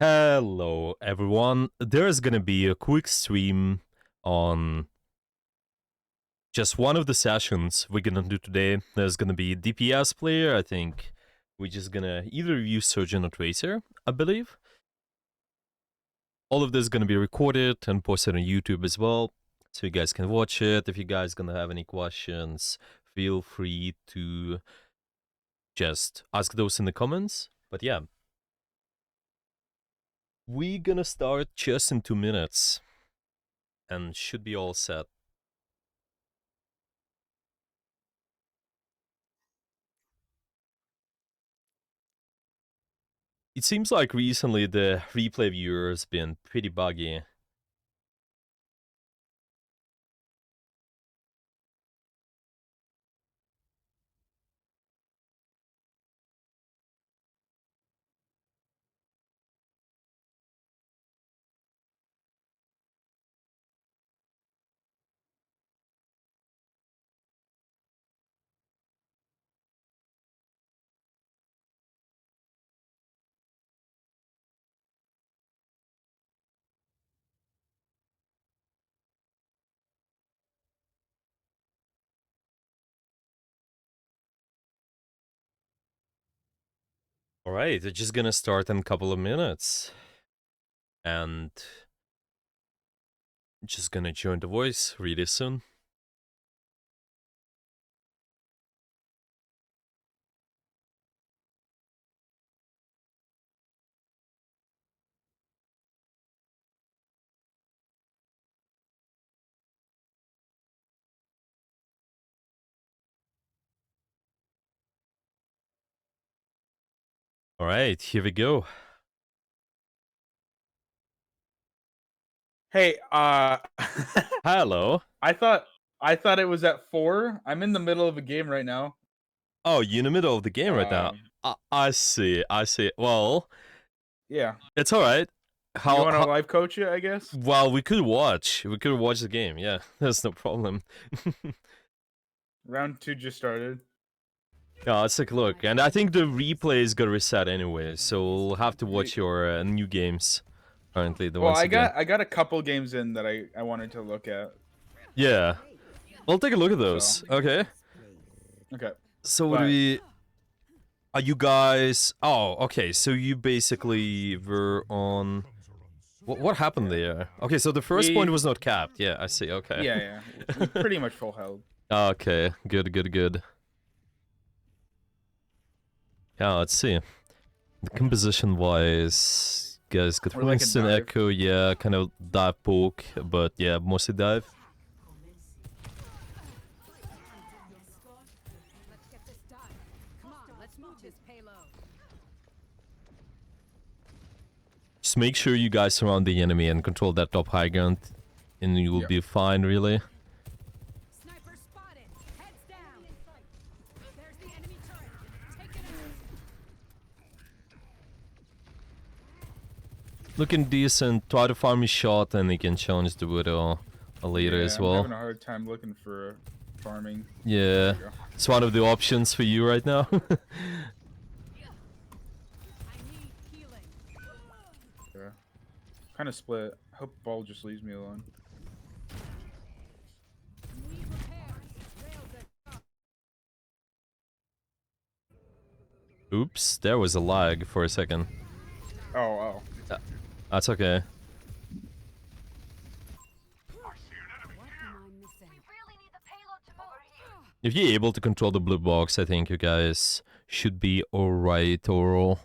Hello everyone. There's gonna be a quick stream on just one of the sessions we're gonna do today. There's gonna be DPS player. I think we're just gonna either use Sojourn or Tracer, I believe. All of this is gonna be recorded and posted on YouTube as well, so you guys can watch it. If you guys gonna have any questions, feel free to just ask those in the comments. But yeah, we're gonna start just in 2 minutes and should be all set. It seems like recently the replay viewer has been pretty buggy. Alright, it's just gonna start in a couple of minutes. And just gonna join the voice really soon. Alright, here we go. Hey, Hello. I thought it was at 4. I'm in the middle of a game right now. Oh, you're in the middle of the game right now. I see. Well, Yeah. it's alright. You want to live coach it, I guess? Well, we could watch. We could watch the game, yeah. That's no problem. Round 2 just started. Yeah, let's take a look. And I think the replay is gonna reset anyway, so we'll have to watch your new games. Currently, the Well, ones I again. got a couple games in that I wanted to look at. Yeah. We'll take a look at those. Okay. Okay. So what do we... Are you guys... Oh, okay. So you basically were on... What happened there? Okay, so the first point was not capped. Yeah, I see. Okay. Yeah. We pretty much full held. Okay. Good. Yeah, let's see. The composition-wise... Guys got Winston, like Echo, yeah, kind of dive poke, but yeah, mostly dive. Just make sure you guys surround the enemy and control that top high ground, and you will be fine, really. Sniper spotted. Heads down. There's the enemy turret. Take it out. Looking decent. Try to farm his shot, and he can challenge the Widow later as well. I'm having a hard time looking for farming. Yeah, it's one of the options for you right now. Kind of split. Hope ball just leaves me alone. Oops, there was a lag for a second. Oh. That's okay. If you're able to control the blue box, I think you guys should be alright overall.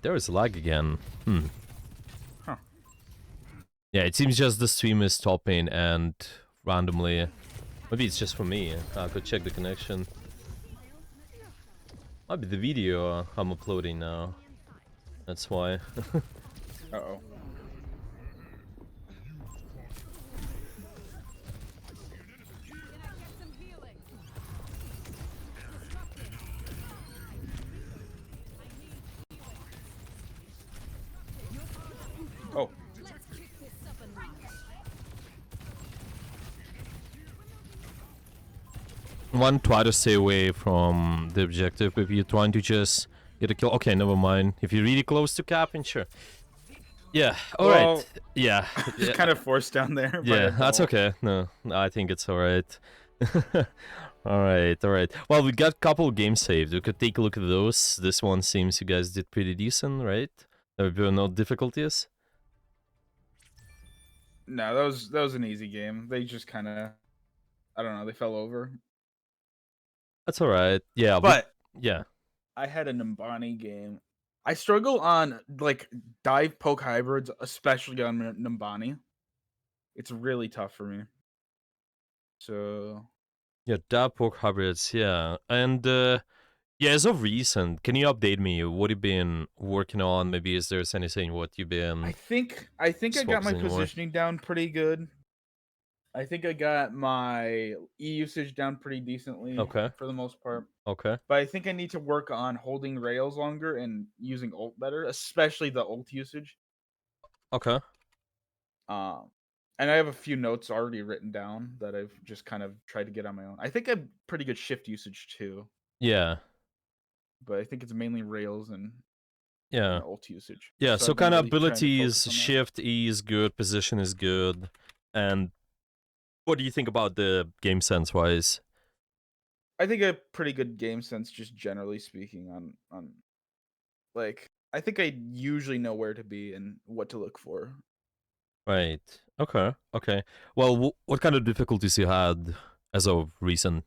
There is lag again. Huh. Yeah, it seems just the stream is stopping and randomly... Maybe it's just for me. I could check the connection. Might be the video I'm uploading now. That's why. Uh-oh. Oh. One, try to stay away from the objective if you're trying to just Get a kill. Okay, never mind. If you're really close to capping, sure. Yeah. All right. Well, Yeah. just Yeah. kind of forced down there by Yeah. a That's ball. okay. No, I think it's all right. All right. All right. Well, we got a couple games saved. We could take a look at those. This one seems you guys did pretty decent, right? There were no difficulties. No, that was an easy game. They just kind of, I don't know, they fell over. That's all right. Yeah. But Yeah. I had a Numbani game. I struggle on like dive poke hybrids, especially on Numbani. It's really tough for me. So Yeah. Dab pork hybrids. Yeah. And yeah, as of recent, can you update me? What you've been working on? Maybe is there anything what you've been I think I got my focusing more? positioning down pretty good. I think I got my E usage down pretty decently Okay. for the most part. Okay. But I think I need to work on holding rails longer and using ult better, especially the ult usage. Okay. Um, and I have a few notes already written down that I've just kind of tried to get on my own. I think I have pretty good shift usage too, Yeah. but I think it's mainly rails and Yeah. ult usage. Yeah. So So I've been kind of really trying to focus abilities, on that. shift E is good, position is good, and what do you think about the game sense wise? I think I have pretty good game sense, just generally speaking. On like, I think I usually know where to be and what to look for. Right. Okay. Okay. Well, what kind of difficulties you had as of recent?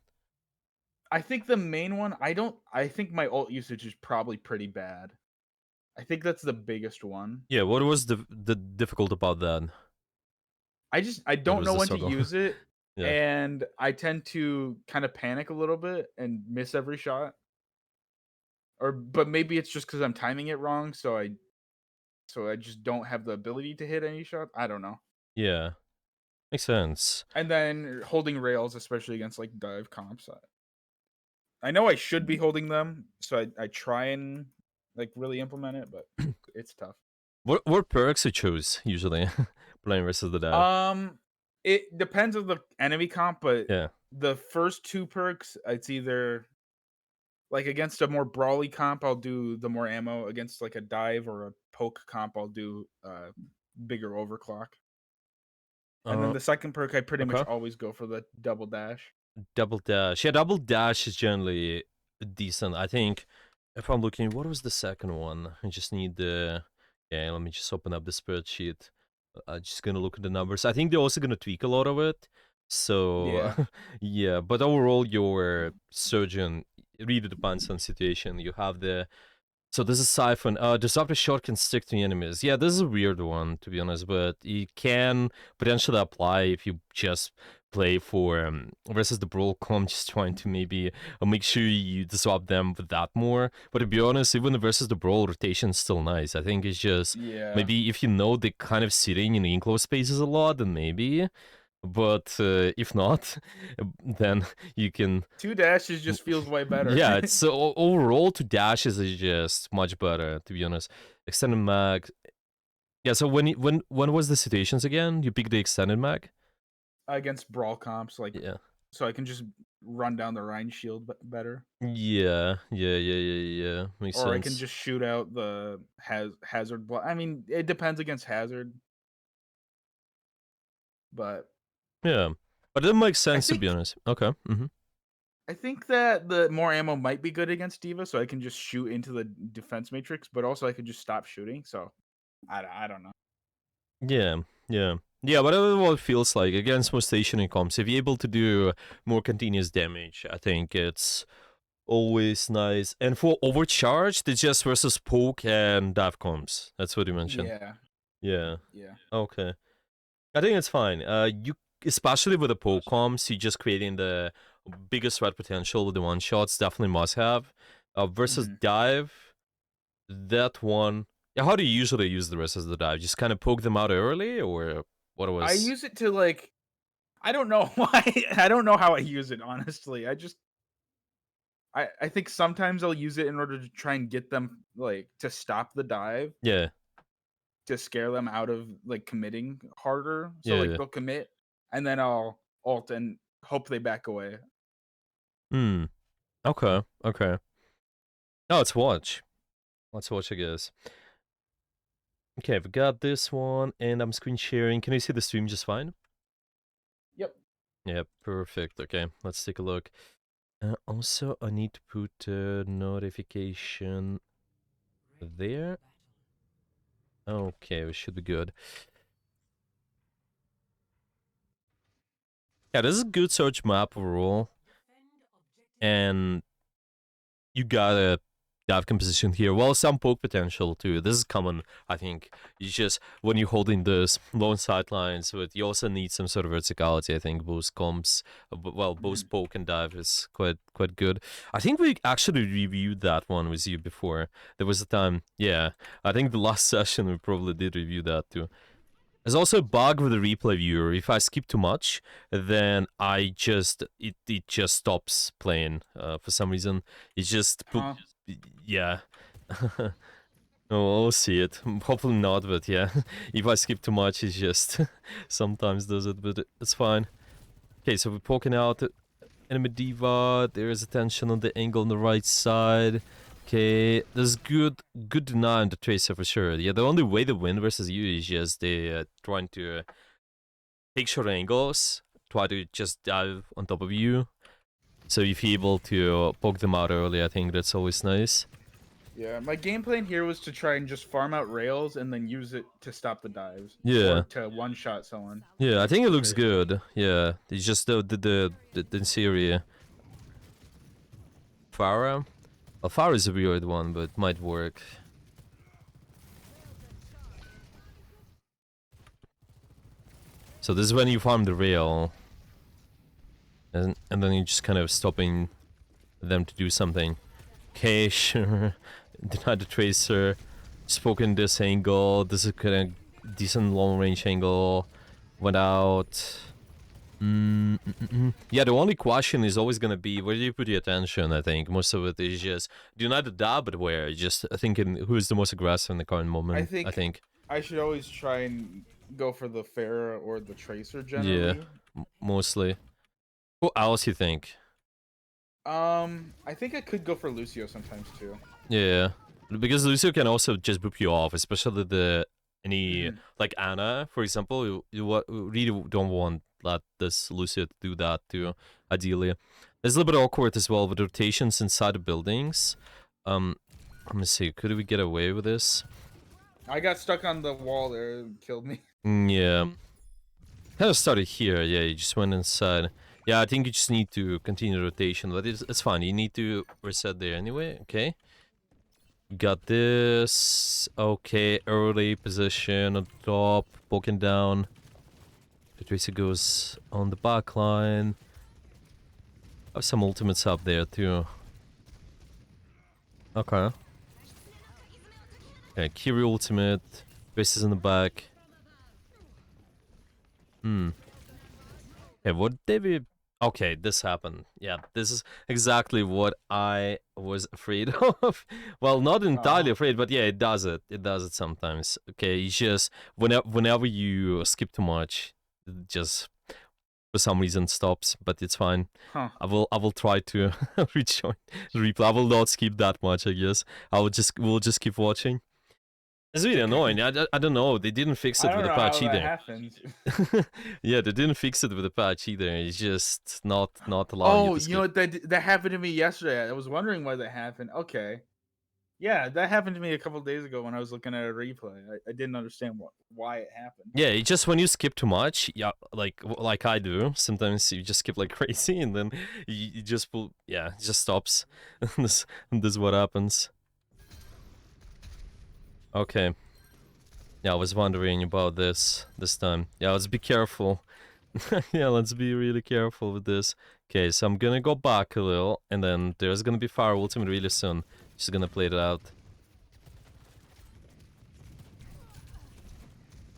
I think the main one, I think my ult usage is probably pretty bad. I think that's the biggest one. Yeah. What was the difficult about that? I What don't was know the when to struggle? use it, Yeah. and I tend to kind of panic a little bit and miss every shot. But maybe it's just because I'm timing it wrong, so I just don't have the ability to hit any shot. I don't know. Yeah. Makes sense. And then holding rails, especially against like dive comps. I know I should be holding them, so I try and like really implement it, but it's tough. What perks you choose usually playing versus the dev? Um, it depends on the enemy comp, but Yeah. the first two perks, it's either like against a more brawly comp, I'll do the more ammo. Against like a dive or a poke comp, I'll do bigger overclock. And then Uh. the second perk, I pretty much Okay. always go for the double dash. Double dash. Yeah, double dash is generally decent. I think if I'm looking, what was the second one? I just need the. Yeah, let me just open up the spreadsheet. I'm just gonna look at the numbers. I think they're also gonna tweak a lot of it. So Yeah, yeah, but overall, your surgeon really depends on situation. You have the so this is Siphon. Disruptor shot can stick to enemies. Yeah, this is a weird one, to be honest, but it can potentially apply if you just play for versus the Brawl com, just trying to maybe make sure you disrupt them with that more. But to be honest, even the versus the Brawl rotation is still nice. I think it's just yeah. maybe if you know they're kind of sitting in enclosed spaces a lot, then maybe. But if not, then you can Two dashes just feels way better. yeah, it's so overall to dashes is just much better to be honest. Extended mag. Yeah, so when was the situations again? You picked the extended mag? Against brawl comps, like Yeah. so I can just run down the Rhine shield better, Yeah. Makes or I can sense. just shoot out the hazard. I mean, it depends against hazard, but Yeah. But it makes I sense to be think honest. Okay. I think that the more ammo might be good against Diva, so I can just shoot into the defense matrix, but also I could just stop shooting. So I don't know. Yeah. Yeah, whatever what it feels like against more stationary comps, if you're able to do more continuous damage, I think it's always nice. And for overcharged, it's just versus poke and dive comps. That's what you mentioned. Yeah, Yeah. yeah. Okay. I think it's fine. You especially with the poke comps, you just creating the biggest threat potential with the one shots. Definitely must have. Versus hmm dive, that one. Yeah, how do you usually use the rest of the dive? Just kind of poke them out early, or what I was? use it to like I don't know why I don't know how I use it honestly. I think sometimes I'll use it in order to try and get them like to stop the dive Yeah, to scare them out of like committing harder. So yeah, like yeah. they'll commit and then I'll ult and hope they back away. Hmm. Okay. Okay. Now let's watch. Let's watch, I guess. Okay, I've got this one, and I'm screen sharing. Can you see the stream just fine? Yep. Yeah, perfect. Okay, let's take a look. Also, I need to put a notification there. Okay, we should be good. Yeah, this is a good search map overall. And you got a dive composition here. Well, some poke potential too. This is common, I think. You just, when you're holding this long sidelines, but you also need some sort of verticality, I think. Both comps, well, both poke and dive is quite good. I think we actually reviewed that one with you before. There was a time, yeah. I think the last session we probably did review that too. There's also a bug with the replay viewer. If I skip too much, then it just stops playing for some reason. It just Huh. yeah. Oh, we'll see it. Hopefully not, but yeah. If I skip too much, it just sometimes does it, but it's fine. Okay, so we're poking out enemy diva. There is attention on the angle on the right side. Okay, there's good deny on the tracer for sure. Yeah, the only way to win versus you is just they trying to take short angles, try to just dive on top of you. So if you're able to poke them out early, I think that's always nice. Yeah, my game plan here was to try and just farm out rails and then use it to stop the dives. Yeah. Or to one-shot someone. Yeah, I think it looks Tracer. good. Yeah, it's just the Syria. Farah? Well, Farah is a weird one, but it might work. So this is when you farm the rail. And then you're just kind of stopping them to do something. Okay, sure. Deny the tracer. Spoken this angle. This is kind of decent long range angle. Went out. Yeah, the only question is always gonna be where do you put your attention, I think. Most of it is just do not the dab, but where. Just thinking who is the most aggressive in the current moment. I think. I should always try and go for the Pharah or the Tracer generally. Yeah, mostly. Who else you think? I think I could go for Lucio sometimes too. Yeah, because Lucio can also just boop you off, especially any like Anna, for example. You really don't want this Lucio to do that too. Ideally, it's a little bit awkward as well with rotations inside the buildings. Let me see. Could we get away with this? I got stuck on the wall there and killed me. Yeah. Kind of started here. Yeah, you just went inside. Yeah, I think you just need to continue rotation, but it's fine. You need to reset there anyway. Okay. Got this. Okay, early position on top, poking down. The Tracer goes on the back line. Have some ultimates up there too. Okay. Okay, Kiri ultimate. Tracer's in the back. Okay, what did we... Okay, this happened. Yeah, this is exactly what I was afraid of. Well, not entirely afraid, but yeah, it does it. It does it sometimes. Okay, it's just whenever you skip too much, it just for some reason stops, but it's fine. Huh. I will try to rejoin the replay. I will not skip that much, I guess. We'll just keep watching. It's really annoying. I don't know. They didn't fix it with the patch either. Happens. Yeah, they didn't fix it with the patch either. It's just not allowing you Oh, to skip. you know what? That happened to me yesterday. I was wondering why that happened. Okay. Yeah, that happened to me a couple days ago when I was looking at a replay. I didn't understand why it happened. Yeah, it's just when you skip too much, yeah, like I do. Sometimes you just skip like crazy, and then you just pull. Yeah, it just stops. this is what happens. Okay. Yeah, I was wondering about this time. Yeah, let's be careful. Yeah, let's be really careful with this. Okay, so I'm gonna go back a little, and then there's gonna be Fire Ultimate really soon. She's gonna play it out.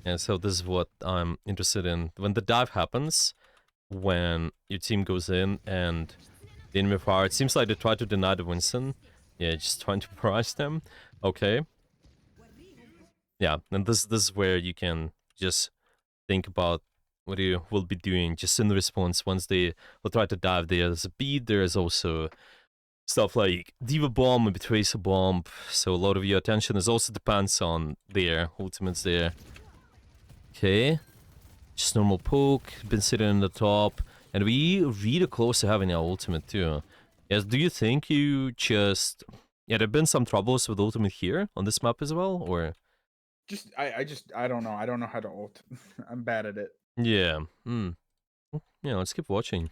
And so this is what I'm interested in. When the dive happens, when your team goes in and the enemy fire, it seems like they try to deny the Winston. Yeah, just trying to barrage them. Okay. Yeah, and this is where you can just think about what you will be doing just in the response once they will try to dive. There's a beat, there's also stuff like Diva Bomb, maybe Tracer Bomb. So a lot of your attention is also depends on their ultimates there. Okay. Just normal poke, been sitting in the top. And we really close to having our ultimate too. Yes, do you think you just... Yeah, there have been some troubles with ultimate here on this map as well, or... I don't know. I don't know how to ult. I'm bad at it. Yeah, yeah, let's keep watching.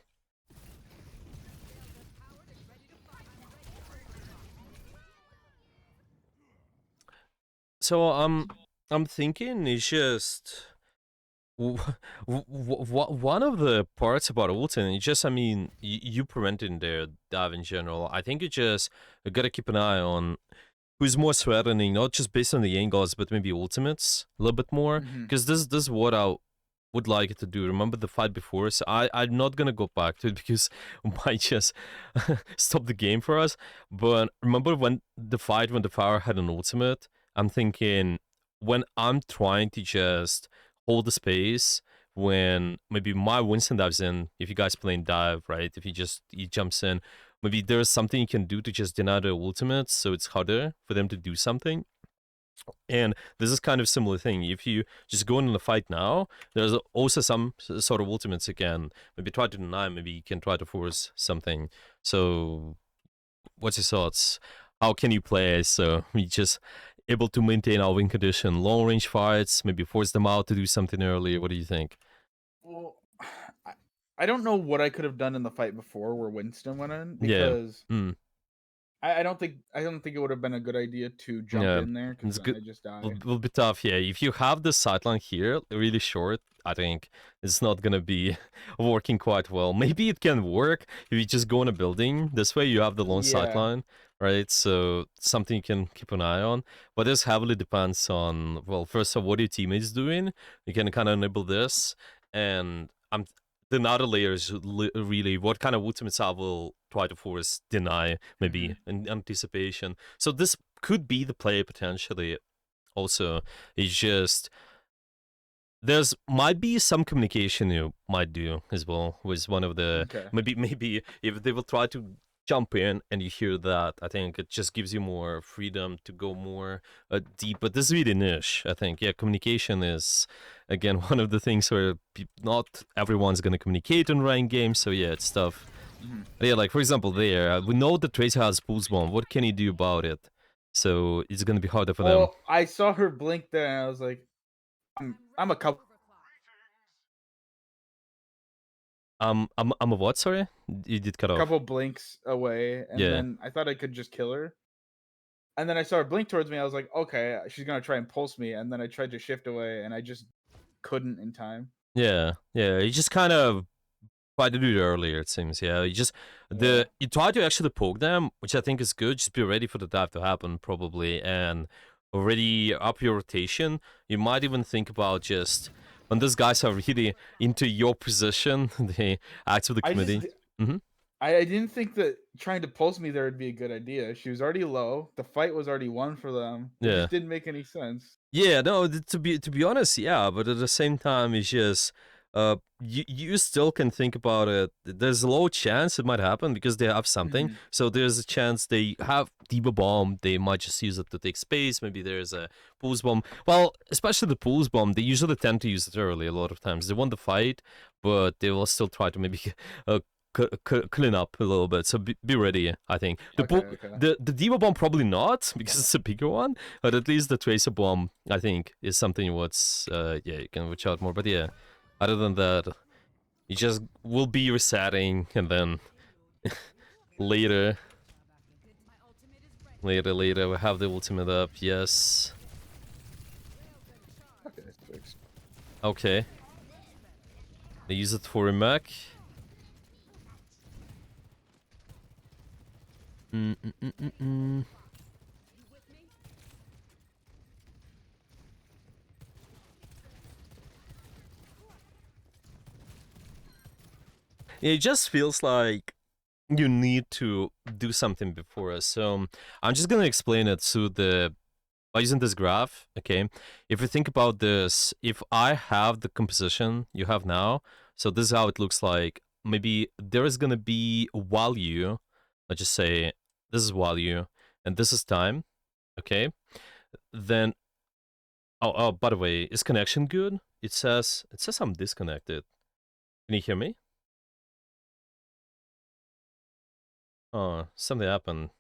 So, I'm thinking it's just... One of the parts about ulting, it's just, I mean, you preventing their dive in general. I think you gotta keep an eye on who's more threatening, not just based on the angles, but maybe ultimates a little bit more. Because this is what I would like it to do. Remember the fight before? So I'm not gonna go back to it because it might just stop the game for us. But remember when the Fire had an ultimate? I'm thinking when I'm trying to just hold the space, when maybe my Winston dives in, if you guys playing dive, right? If he jumps in, maybe there's something you can do to just deny the ultimates, so it's harder for them to do something. And this is kind of similar thing. If you just go in the fight now, there's also some sort of ultimates again. Maybe try to deny, maybe you can try to force something. So what's your thoughts? How can you play so we just able to maintain our win condition? Long range fights, maybe force them out to do something earlier. What do you think? Well, I don't know what I could have done in the fight before where Winston went in Yeah. because I don't think it would have been a good idea to jump Yeah, in there because it's then good. I just die. Will be tough, yeah. If you have the sideline here really short, I think it's not gonna be working quite well. Maybe it can work if you just go in a building. This way you have the long Yeah. sideline, right? So something you can keep an eye on. But this heavily depends on, well, first of all, what your teammates doing. You can kind of enable this, and the other layers really what kind of ultimates I will try to force deny maybe in anticipation. So this could be the play potentially. Also, it's just there's might be some communication you might do as well with one of the maybe if they will try to jump in and you hear that, I think it just gives you more freedom to go more deep. But this is really niche, I think. Yeah, communication is again one of the things where not everyone's gonna communicate in ranked games. So yeah, it's tough. Yeah, like for example, there we know that Tracer has pulse bomb. What can you do about it? So it's gonna be harder for them. Well, I saw her blink there, and I was like, I'm a couple. I'm a what? Sorry, you did cut off. Couple blinks away, and then I thought I could just kill her. And then I saw her blink towards me. I was like, okay, she's gonna try and pulse me. And then I tried to shift away, and I just couldn't in time. Yeah, you just kind of tried to do it earlier. It seems. Yeah, you try to actually poke them, which I think is good. Just be ready for the dive to happen probably, and already up your rotation. You might even think about just when these guys are really into your position, they act with the committee. I didn't think that trying to pulse me there would be a good idea. She was already low. The fight was already won for them. It just didn't make any sense. Yeah, no, to be honest, yeah, but at the same time, it's just you still can think about it. There's a low chance it might happen because they have something. So there's a chance they have Diva Bomb. They might just use it to take space. Maybe there's a Pulse Bomb. Well, especially the Pulse Bomb, they usually tend to use it early a lot of times. They won the fight, but they will still try to maybe clean up a little bit. So be ready, I think. The Diva Bomb probably not because it's a bigger one, but at least the Tracer Bomb, I think, is something what's you can watch out more. But yeah, other than that, you just will be resetting and then later we have the ultimate up. Yes. Okay, it's fixed. Okay. They use it for a mech. It just feels like you need to do something before us. So I'm just gonna explain it by using this graph. Okay, if you think about this, if I have the composition you have now, so this is how it looks like. Maybe there is gonna be a value, let's just say this is value, and this is time. Okay, then oh, by the way, is connection good? It says I'm disconnected. Can you hear me? Oh, something happened.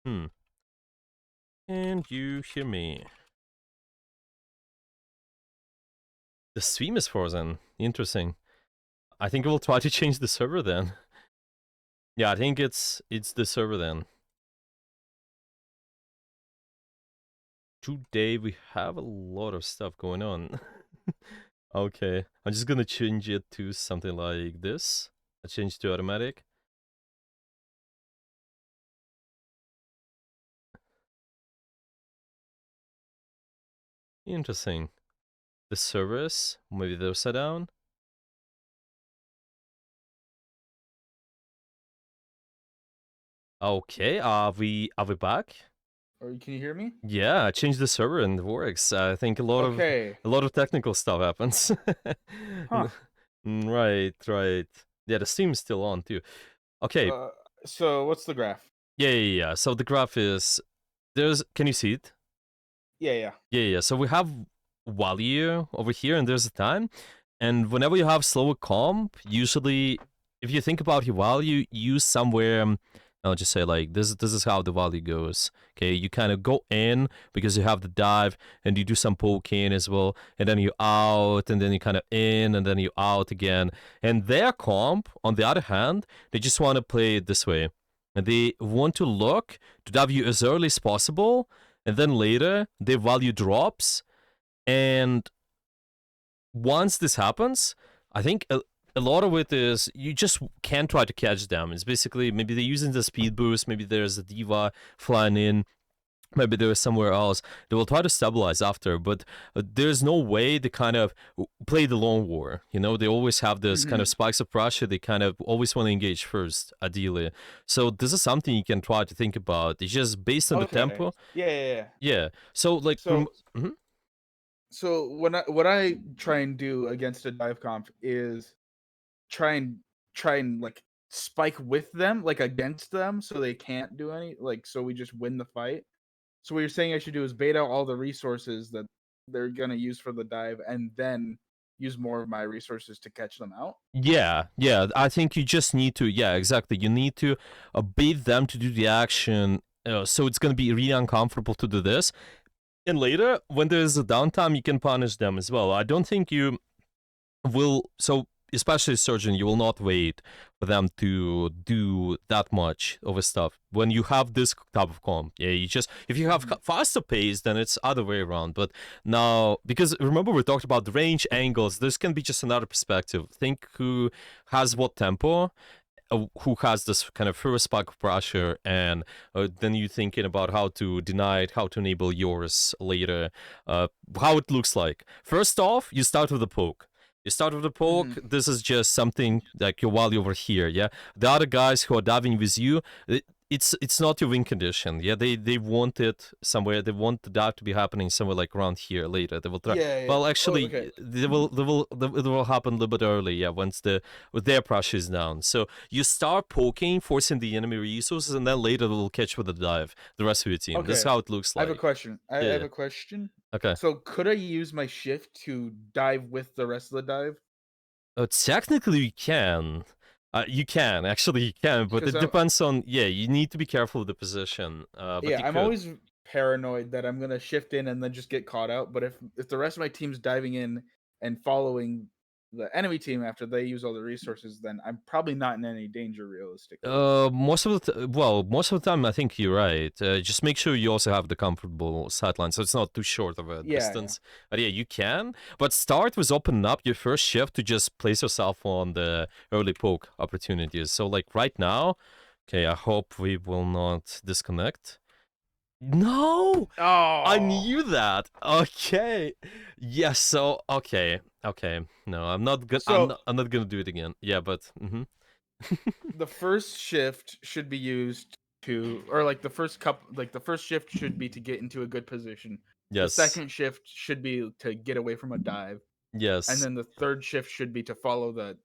Hmm. Can you hear me? The stream is frozen. Interesting. I think we'll try to change the server then. Yeah, I think it's the server then. Today we have a lot of stuff going on. Okay, I'm just gonna change it to something like this. I change to automatic. Interesting. The servers, maybe those are down. Okay, are we back? Or can you hear me? Yeah, I changed the server and it works. I think Okay. a lot of technical stuff happens. Huh. Right, right. Yeah, the stream is still on too. Okay, So what's the graph? yeah. So the graph is can you see it? Yeah. Yeah. So we have value over here, and there's a time. And whenever you have slower comp, usually, if you think about your value, use somewhere. I'll just say like this. This is how the value goes. Okay, you kind of go in because you have the dive, and you do some poking as well, and then you out, and then you kind of in, and then you out again. And their comp, on the other hand, they just want to play it this way, and they want to look to W as early as possible, and then later their value drops, and once this happens, I think a lot of it is you just can't try to catch them. It's basically maybe they're using the speed boost, maybe there's a diva flying in, maybe there is somewhere else. They will try to stabilize after, but there's no way to kind of play the long war. You know, they always have this kind of spikes of pressure. They kind of always want to engage first, ideally. So this is something you can try to think about. It's just based on the Okay. tempo. Yeah. Yeah. So like. So Mhm. so what I try and do against a dive comp is try and like spike with them, like against them, so they can't do any, like, so we just win the fight. So what you're saying I should do is bait out all the resources that they're gonna use for the dive, and then use more of my resources to catch them out. Yeah. I think you just need to. Yeah, exactly. You need to bait them to do the action. So it's gonna be really uncomfortable to do this. And later, when there's a downtime, you can punish them as well. I don't think you will. So especially Surgeon, you will not wait for them to do that much of a stuff when you have this type of comp. Yeah, you just if you have faster pace, then it's other way around. But now, because remember we talked about the range angles, this can be just another perspective. Think who has what tempo, who has this kind of first spike of pressure, and then you thinking about how to deny it, how to enable yours later, how it looks like. First off, you start with the poke. You start with the poke. This is just something like your value over here. Yeah, the other guys who are diving with you, it's not your win condition. Yeah, they want it somewhere. They want the dive to be happening somewhere like around here later. They will try. Yeah. Well, Oh, actually, okay. it will happen a little bit early. Yeah, once with their pressure is down. So you start poking, forcing the enemy resources, and then later they'll catch with the dive. The rest of your team. This is Okay. how it looks I like. have a question. I Yeah. have a question. Okay. So could I use my shift to dive with the rest of the dive? Technically, you can. You can actually, you can, but 'Cause it depends on. Yeah, you need to be careful of the position. But Yeah, you I'm could. always paranoid that I'm gonna shift in and then just get caught out. But if the rest of my team's diving in and following the enemy team after they use all the resources, then I'm probably not in any danger realistically. Most of most of the time, I think you're right. Just make sure you also have the comfortable sideline, so it's not too short of a Yeah. distance. But yeah, you can. But start with opening up your first shift to just place yourself on the early poke opportunities. So like right now, okay, I hope we will not disconnect. No, Oh, I knew that. Okay, yes. So okay. No, I'm not good. So I'm not gonna do it again. Yeah, but. the first shift should be used to, or like the first couple, like the first shift should be to get into a good position. The Yes. second shift should be to get away from a dive, Yes. and then the third shift should be to follow the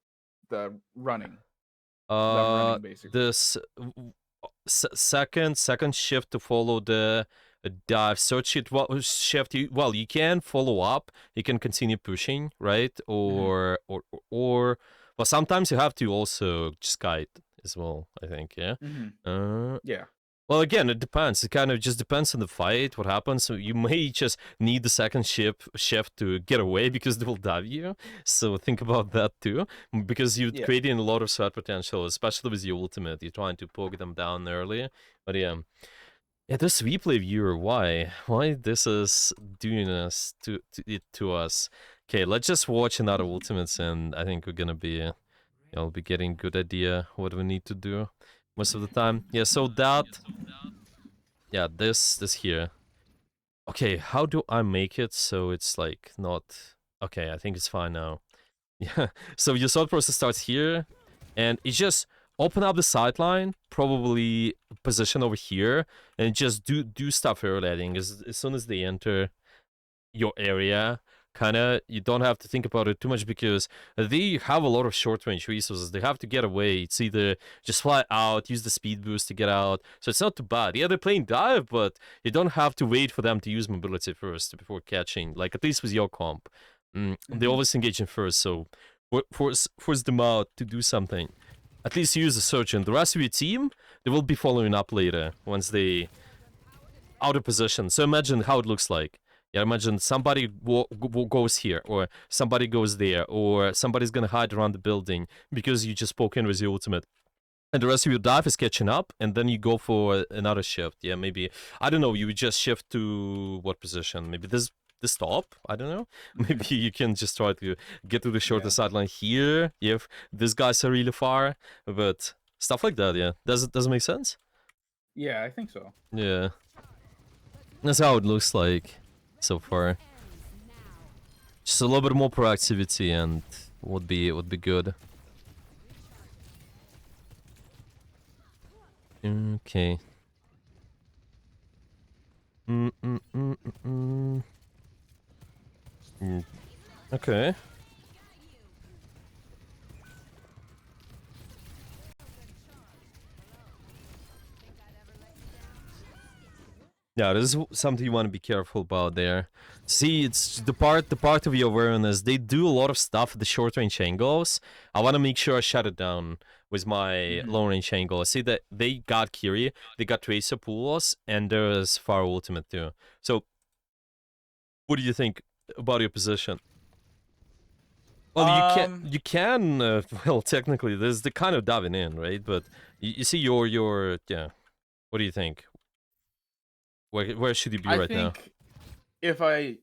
running. running, basically. This second shift to follow the dive. Search it. Well, shift. Well, you can follow up. You can continue pushing, right? Or well, sometimes you have to also just guide as well. I think. Yeah. Yeah. Well, again, it depends. It kind of just depends on the fight, what happens. So you may just need the second shift to get away because they will dive you. So think about that too, because you're creating a lot of sweat potential, especially with your ultimate. You're trying to poke them down early. But yeah, this replay viewer, why? Why this is doing this to us? Okay, let's just watch another ultimates, and I think we're gonna be, I'll be getting good idea what we need to do most of the time. Yeah, so that. Yeah, this here. Okay, how do I make it so it's like not... Okay, I think it's fine now. Yeah, so your thought process starts here, and you just open up the sideline, probably position over here, and just do stuff early. I think as soon as they enter your area, kind of, you don't have to think about it too much because they have a lot of short range resources. They have to get away. It's either just fly out, use the speed boost to get out. So it's not too bad. Yeah, they're playing dive, but you don't have to wait for them to use mobility first before catching. Like, at least with your comp. They always engage in first, so force them out to do something. At least use the Sojourn. The rest of your team, they will be following up later once they out of position. So imagine how it looks like. Yeah, imagine somebody goes here, or somebody goes there, or somebody's gonna hide around the building because you just poke in with your ultimate. And the rest of your dive is catching up, and then you go for another shift. Yeah, maybe, I don't know, you would just shift to what position? Maybe this top? I don't know. Maybe you can just try to get to the shorter sideline here, if these guys are really far. But stuff like that, yeah. Does it make sense? Yeah, I think so. Yeah. That's how it looks like so far. Just a little bit more proactivity and would be good. Okay. Okay. Yeah, this is something you want to be careful about there. See, it's the part of your awareness. They do a lot of stuff at the short range angles. I want to make sure I shut it down with my long range angle. I see that they got Kiri, they got Tracer pools, and there's Far ultimate too. So, what do you think about your position? Well, you can. Well, technically, there's the kind of diving in, right? But you see your yeah. What do you think? Where should you be right now? I think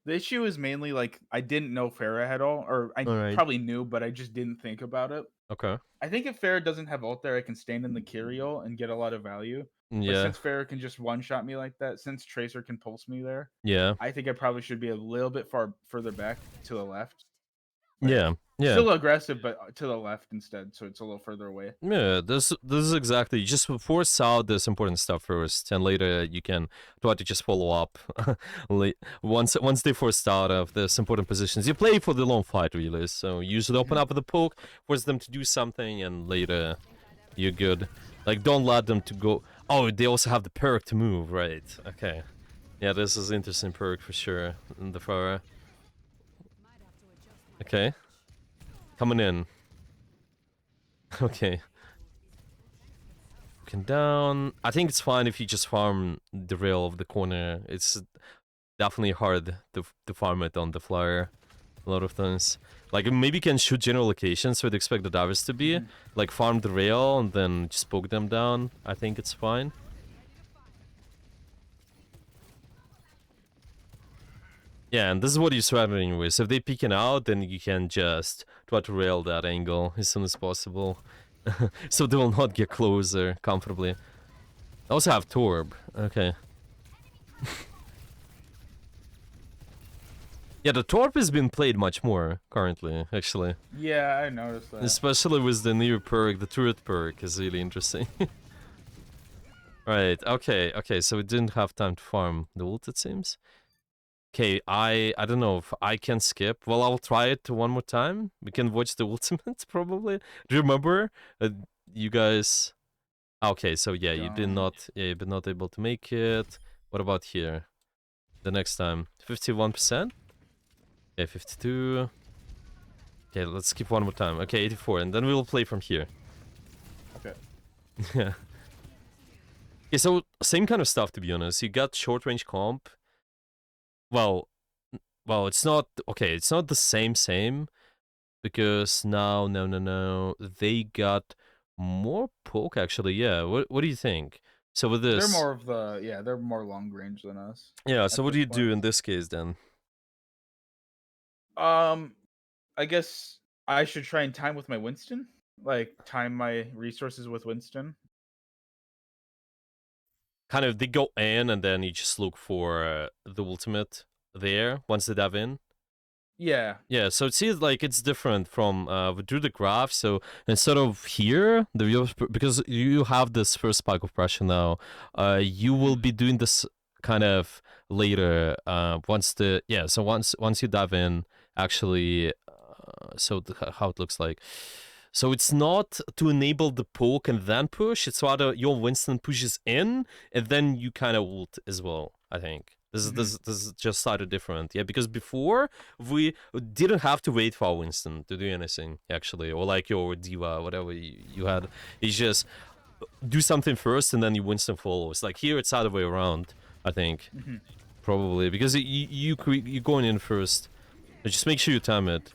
the issue is mainly like I didn't know Pharah at all, or I probably knew, but I just didn't think about it. Okay. I think if Pharah doesn't have ult there, I can stand in the Kyriel and get a lot of value. Yeah. But since Pharah can just one-shot me like that, since Tracer can pulse me there, yeah, I think I probably should be a little bit further back to the left. Yeah. Still aggressive, but to the left instead, so it's a little further away. Yeah, this is exactly, just force out this important stuff first, and later you can try to just follow up. once they forced out of this important positions, you play for the long fight really. So usually open up with a poke, force them to do something, and later you're good. Like, don't let them to go. Oh, they also have the perk to move, right? Okay. Yeah, this is interesting perk for sure in the Pharah. Okay. Coming in. Okay. Looking down. I think it's fine if you just farm the rail of the corner. It's definitely hard to farm it on the flyer. A lot of times. Like, maybe you can shoot general locations where they expect the divers to be. Like, farm the rail and then just poke them down. I think it's fine. Yeah, and this is what you're threatening with. If they're peeking out, then you can just try to rail that angle as soon as possible. So they will not get closer comfortably. I also have Torb. Okay. Yeah, the Torb has been played much more currently, actually. Yeah, I noticed that. Especially with the new perk, the turret perk is really interesting. Right, okay, so we didn't have time to farm the ult, it seems. Okay, I don't know if I can skip. Well, I'll try it one more time. We can watch the ultimate probably. Do you remember? You guys. Okay, so yeah, you did Don't. not. Yeah, you've been not able to make it. What about here? The next time, 51%. Okay, 52. Okay, let's skip one more time. Okay, 84, and then we will play from here. Okay. Yeah. Okay, so same kind of stuff to be honest. You got short range comp. Well, it's not okay. It's not the same because now no, they got more poke actually. Yeah. What do you think? So with They're this, more of the they're more long range than us. yeah. at So what this do you point. do in this case then? I guess I should try and time with my Winston. Like time my resources with Winston. Kind of they go in and then you just look for the ultimate there once they dive in. Yeah. Yeah, so it seems like it's different from we drew the graph. So instead of here, because you have this first spike of pressure now, you will be doing this kind of later. So once you dive in, actually, how it looks like. So it's not to enable the poke and then push. It's rather your Winston pushes in and then you kind of ult as well. I think this is just slightly different. Yeah, because before we didn't have to wait for our Winston to do anything actually, or like your Diva, whatever you had. It's just do something first and then your Winston follows. Like here, it's the other way around. I think probably because you're going in first. So just make sure you time it.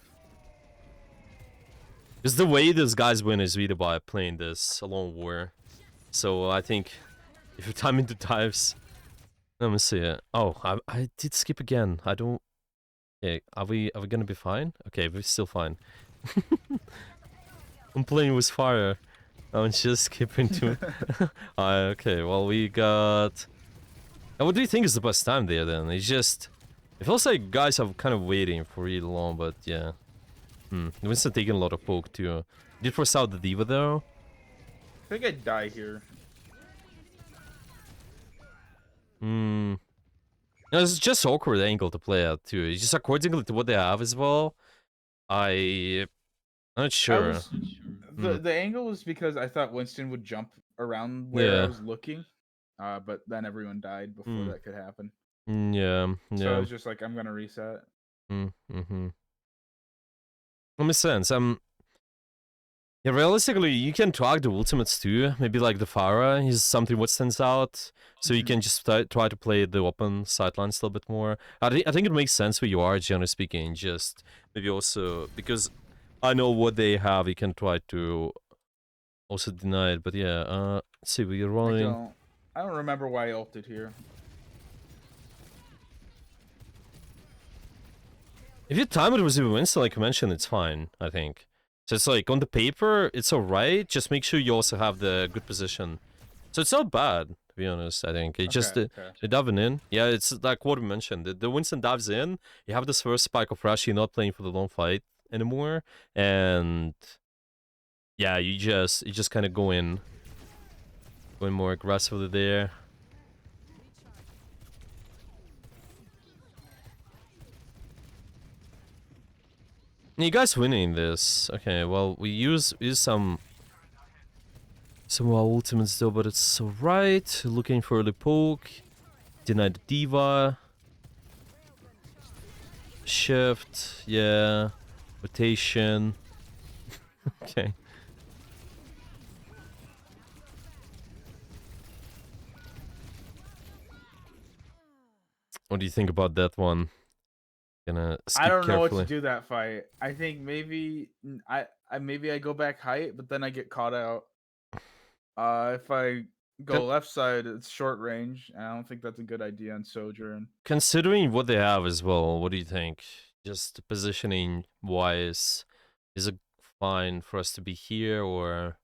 Because the way these guys win is really by playing this alone war. So I think if you time into dives, let me see it. Oh, I did skip again. I don't. Okay, are we gonna be fine? Okay, we're still fine. I'm playing with fire. I'm just skipping to. Okay, well we got. Now, what do you think is the best time there? Then it's just. It feels like guys are kind of waiting for really long, but yeah. Winston taking a lot of poke too. Did force out the Diva though. I think I'd die here. It's just awkward angle to play at too. It's just accordingly to what they have as well. I'm not sure. The angle was because I thought Winston would jump around where I Yeah. was looking. But then everyone died before that could happen. Yeah. So I was just like, I'm gonna reset. Mm-hmm. That makes sense. Yeah, realistically, you can track the ultimates too. Maybe like the Pharah is something what stands out. So you can just try to play the open sidelines a little bit more. I think it makes sense where you are, generally speaking. Just maybe also because I know what they have, you can try to also deny it. But yeah, let's see, we're rolling. I don't remember why I ulted here. If you time it with Winston, like I mentioned, it's fine, I think. So it's like, on the paper, it's alright, just make sure you also have the good position. So it's not bad, to be honest, I think. It just, Okay. they're diving in. Yeah, it's like what we mentioned. The Winston dives in, you have this first spike of rush, you're not playing for the long fight anymore, and... Yeah, you just kind of go in. Going more aggressively there. You guys winning this. Okay, well, we use some of our ultimates still, but it's alright. Looking for the poke. Deny the Diva. Shift, yeah. Rotation. Okay. What do you think about that one? Gonna skip I don't know what carefully. to do that fight. I think maybe I go back height, but then I get caught out. If I go left side, it's short range. And I don't think that's a good idea on Sojourn. Considering what they have as well, what do you think? Just positioning wise, is it fine for us to be here or?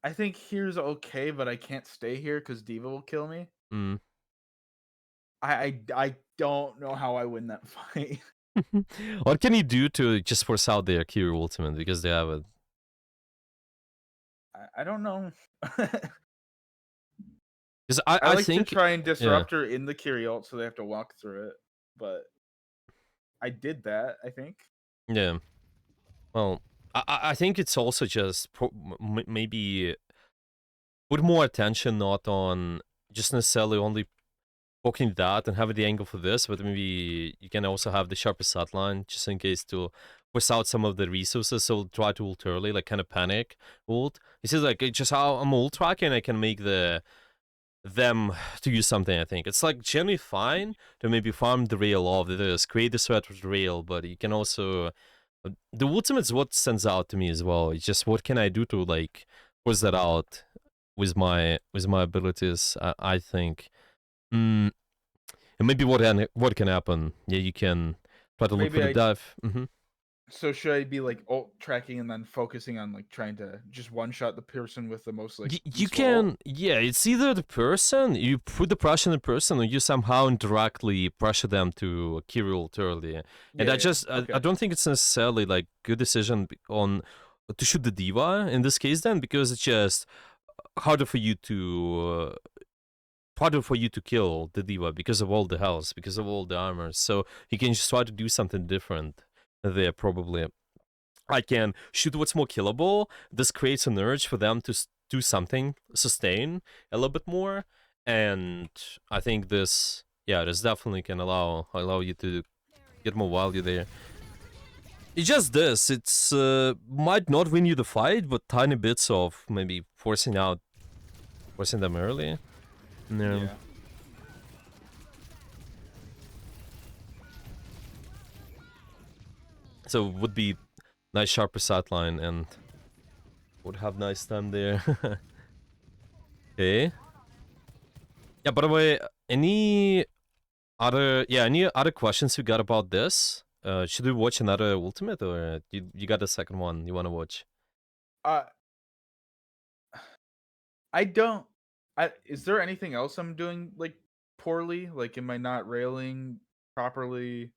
I think here's okay, but I can't stay here because Diva will kill me. I don't know how I win that fight. What can you do to just force out their Q ultimate because they have it? I don't know. Because I I like think to try and disrupt her in the Kyrie ult, so they have to walk through it. But I did that, I think. Yeah. Well, I think it's also just maybe put more attention not on just necessarily only poking that and having the angle for this, but maybe you can also have the sharper sight line just in case to push out some of the resources. So try to ult early, like kind of panic ult. You see, like it's just how I'm ult tracking, I can make them to use something. I think it's like generally fine to maybe farm the rail off this, create the threat with the rail, but you can also the ultimate's what stands out to me as well. It's just what can I do to like push that out with my abilities. I think. And maybe what can happen? Yeah, you can try to look for Maybe the dive. So should I be like ult tracking and then focusing on like trying to just one shot the person with the most like You useful can, ult? yeah, it's either the person, you put the pressure on the person, or you somehow indirectly pressure them to kill ult early. And Yeah, I yeah. just, Okay. I don't think it's necessarily like good decision on to shoot the diva in this case then, because it's just harder for you to kill the diva because of all the health, because of all the armor. So you can just try to do something different there probably. I can shoot what's more killable. This creates an urge for them to do something, sustain a little bit more, and I think this definitely can allow you to get more value there. It's just this. It's might not win you the fight, but tiny bits of maybe forcing them early. No. Yeah. So it would be nice sharper sight line and would have nice time there. Okay. Yeah, by the way, any other questions you got about this? Should we watch another ultimate or you got the second one you want to watch? Uh I don't is there anything else I'm doing like poorly? Like am I not railing properly?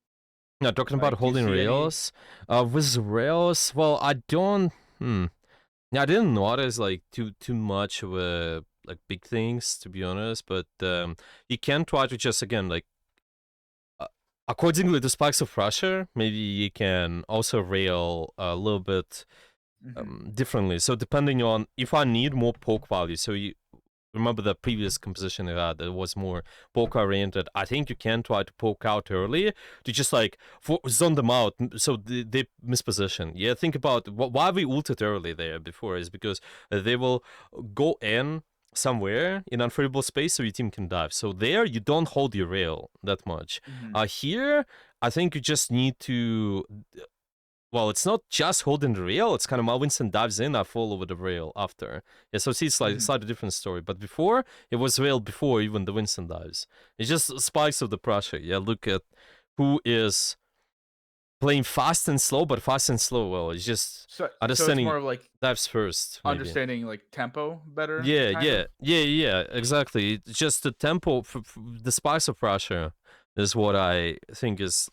No, talking about Like do you holding see any rails. With rails, well, I don't. Yeah, I didn't notice like too much of like big things to be honest, but you can try to just again like accordingly to spikes of pressure, maybe you can also rail a little bit differently. So depending on if I need more poke value, so you remember the previous composition I had that was more poke oriented. I think you can try to poke out early to just like zone them out so they misposition. Yeah, think about why we ulted early there before is because they will go in somewhere in unfavorable space so your team can dive. So there you don't hold your rail that much. Here I think you just need to. Well, it's not just holding the rail. It's kind of Winston dives in, I fall over the rail after. Yeah, so see, it's like slightly different story. But before, it was rail before even the Winston dives. It's just spikes of the pressure. Yeah, look at who is playing fast and slow, but fast and slow. Well, it's just so it's understanding more of like dives first. Maybe. understanding like tempo better? Yeah, exactly. It's just the tempo, the spikes of pressure is what I think is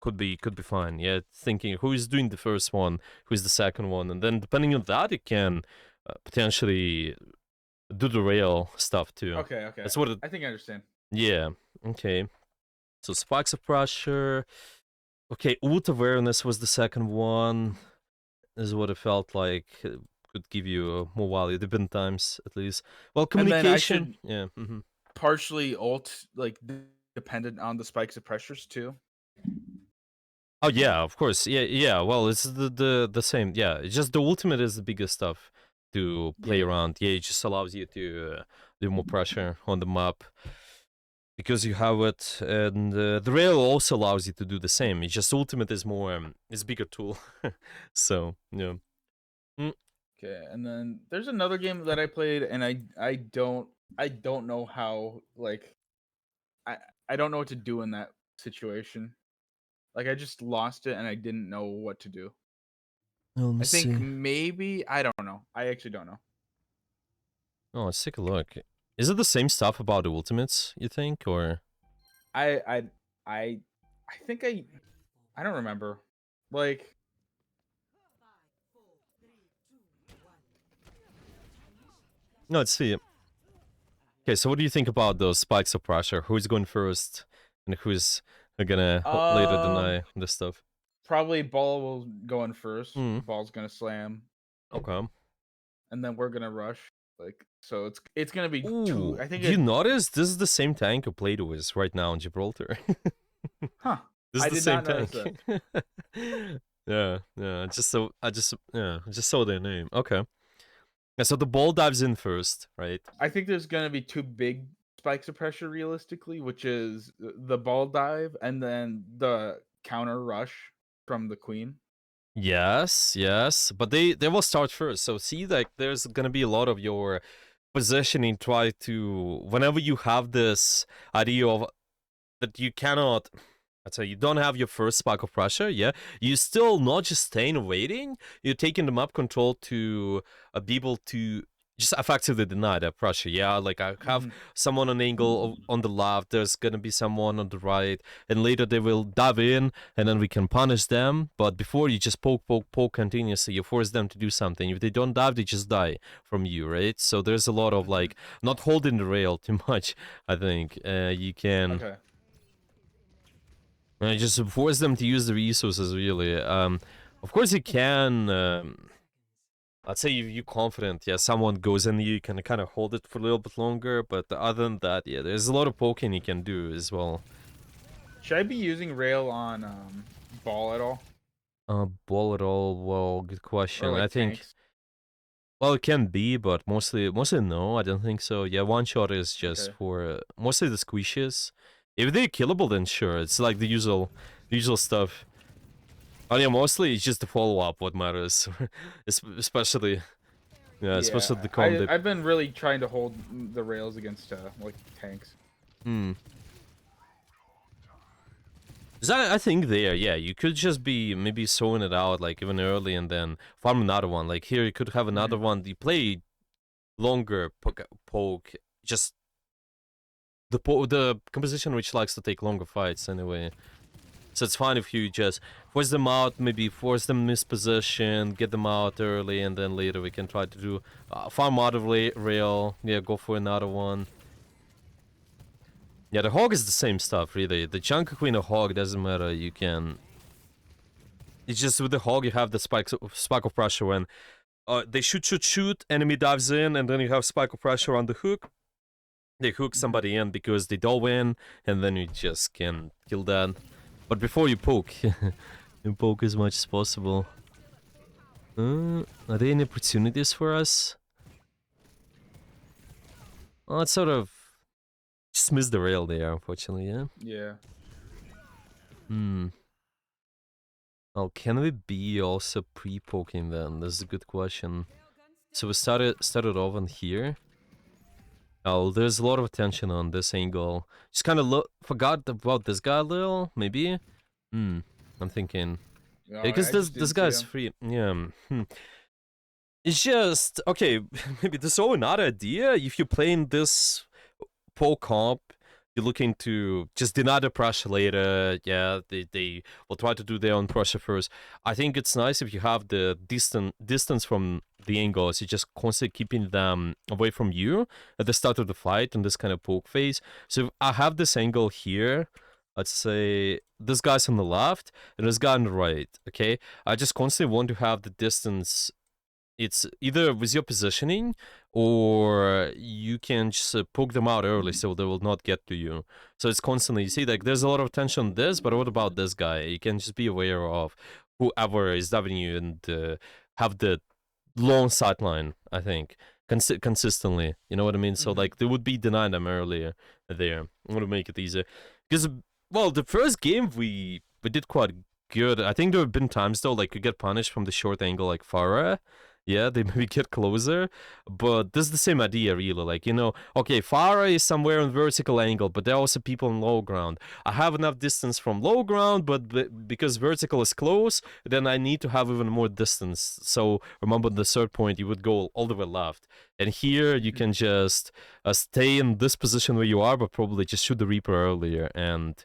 could be fine. Yeah, thinking who is doing the first one, who is the second one, and then depending on that, it can potentially do the rail stuff too. Okay. That's what I think I understand. Yeah. Okay. So spikes of pressure. Okay, ult awareness was the second one. Is what it felt like. Could give you more value, different times at least. Well, communication. Yeah. Partially ult like dependent on the spikes of pressures too. Oh yeah, of course. Yeah. Well, it's the same. Yeah, it's just the ultimate is the biggest stuff to play around. Yeah, it just allows you to do more pressure on the map because you have it, and the rail also allows you to do the same. It's just ultimate is more is bigger tool. So yeah. Okay, and then there's another game that I played, and I don't know how like I don't know what to do in that situation. Like I just lost it and I didn't know what to do. Let me I think see. maybe I don't know. I actually don't know. Oh, let's take a look. Is it the same stuff about the ultimates? You think, or I I think I don't remember. Like no? Let's see. Okay, so what do you think about those spikes of pressure? Who's going first, and who's are gonna later deny this stuff? Probably ball will go in first. Hmm. Ball's gonna slam, Okay. and then we're gonna rush. Like so, it's gonna be two. Ooh, I think do you it. notice this is the same tank you played with right now in Gibraltar? Huh. This is I the did same not notice tank. that. Yeah. Just saw their name. Okay. Yeah, so the ball dives in first, right? I think there's gonna be two big spikes of pressure realistically, which is the ball dive and then the counter rush from the queen. Yes, but they will start first. So see, like there's gonna be a lot of your positioning. Try to whenever you have this idea of that you cannot. I'd say you don't have your first spike of pressure. Yeah, you still not just staying waiting. You're taking the map control to be able to just effectively deny that pressure. Yeah, like I have someone on angle on the left. There's gonna be someone on the right, and later they will dive in, and then we can punish them. But before you just poke continuously, you force them to do something. If they don't dive, they just die from you, right? So there's a lot of like not holding the rail too much. I think you can. Okay. Just force them to use the resources, really. Of course, you can. Let's say you're confident, yeah, someone goes in, you can kind of hold it for a little bit longer, but other than that, yeah, there's a lot of poking you can do as well. Should I be using rail on ball at all? Ball at all? Well, good question. Or like I think, tanks? well, it can be, but mostly no, I don't think so. Yeah, one shot is just Okay. for mostly the squishes. If they're killable, then sure, it's like the usual stuff. Oh yeah, mostly it's just the follow-up what matters, especially, yeah, especially the comp dip. I've been really trying to hold the rails against like tanks. Hmm. 'Cause I think there, yeah, you could just be maybe sowing it out like even early and then farm another one. Like here, you could have another one. You play longer poke, just the composition which likes to take longer fights anyway. So it's fine if you just force them out, maybe force them misposition, get them out early, and then later we can try to do farm out of rail. Yeah, go for another one. Yeah, the hog is the same stuff, really. The Junker Queen or hog doesn't matter. You can. It's just with the hog you have the spike of pressure when they shoot, enemy dives in, and then you have spike of pressure on the hook. They hook somebody in because they don't win, and then you just can kill that. But before you poke, you poke as much as possible. Are there any opportunities for us? Oh, it's sort of just missed the rail there, unfortunately. Yeah. Yeah. Oh, can we be also pre-poking then? This is a good question. So we started off on here. Oh, there's a lot of attention on this angle. Just kind of forgot about this guy a little, maybe. I'm thinking. No, Because I this just didn't see guy's him. free. Yeah. It's just okay. Maybe there's also another idea. If you're playing this poke comp, you're looking to just deny the pressure later. Yeah, they will try to do their own pressure first. I think it's nice if you have the distance from the angles. You're just constantly keeping them away from you at the start of the fight in this kind of poke phase. So if I have this angle here. Let's say this guy's on the left and this guy on the right. Okay, I just constantly want to have the distance. It's either with your positioning or you can just poke them out early so they will not get to you. So it's constantly, you see, like there's a lot of tension on this, but what about this guy? You can just be aware of whoever is diving you and have the long sight line, I think, consistently. You know what I mean? So like they would be denying them earlier there. I want to make it easier. Because, well, the first game we did quite good. I think there have been times though, like you get punished from the short angle like Farah. Yeah, they maybe get closer, but this is the same idea, really. Like, you know, okay, Farah is somewhere on vertical angle, but there are also people on low ground. I have enough distance from low ground, but because vertical is close, then I need to have even more distance. So remember the third point, you would go all the way left. And here you can just stay in this position where you are, but probably just shoot the Reaper earlier, and